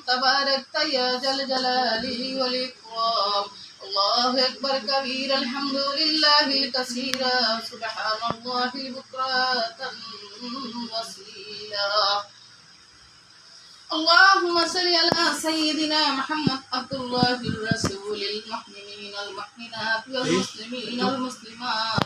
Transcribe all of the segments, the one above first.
تباركت يا ذا الجلال والإكرام. الله أكبر كبير الحمد لله كثيرا سبحان الله بكرة وأصيلا. اللهم صل على سيدنا محمد عبد الله الرسول المحسنين المحسنات والمسلمين المسلمات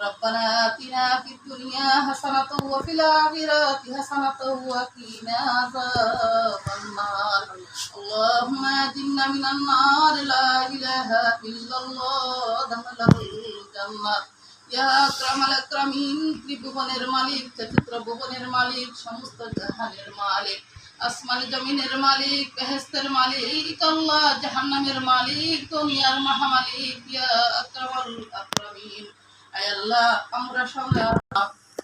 ربنا آتنا في الدنيا حسنة وفي الآخرة حسنة وقنا عذاب النار. اللهم أجرنا من النار لا إله إلا الله دخله الجنة. ইয়া আকরামাল আকরামিন, ত্রিভুবনের মালিক, চতুর্থ ভুবনের মালিক, সমস্ত জাহানের মালিক, আসমান জমিনের মালিক, বেহেশতের মালিক আল্লাহ, জাহান্নামের মালিক, দুনিয়ার মহামালিক, ইয়া আকরামাল আকরামিন। আয় আল্লাহ, আমরা সবাই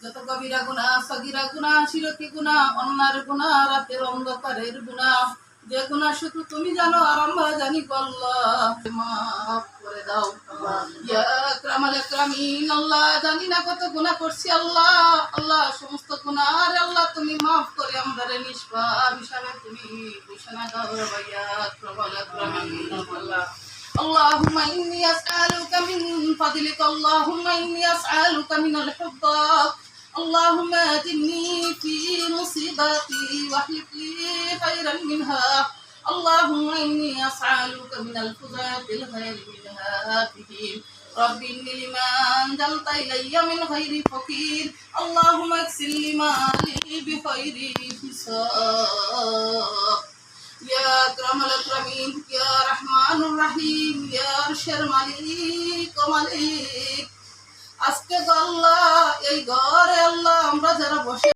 যত কবিরা গুনাহ, সগীরা গুনাহ, শিরকি গুনাহ, অন্যার গুনাহ, রাতের অন্ধকারের গুনাহ, যে গুনাহ শুধু তুমি জানো আর আমরা জানি, আল্লাহ মাফ করে দাও। ইয়া আকরামাল আকরামিন, আল্লাহ জানি না কত গুনাহ করছি আল্লাহ, আল্লাহ সমস্ত গুনাহ আর আল্লাহ তুমি মাফ করে আমাদের নিষ্পাপ হিসাবে তুমি ঘোষণা দাও। ইয়া আকরামাল আকরামিন আল্লাহ। اللهم إني أسألك من فضلك، اللهم إني أسألك من الحب، اللهم أجرني في مصيبتي واخلف لي خيرا منها، اللهم إني أسألك من الفضائل الخير منها فيه. رب إني لما أنزلت إلي من خير فقير، اللهم اغفر لي مالي بخير حساب. ইয়া আকরামাল আকরামিন, ইয়া রহমানুর রহিম, ইয়া আরশের মালিক ও মালিক, আজকে আল্লাহ এই ঘরে আল্লাহ আমরা যারা বসে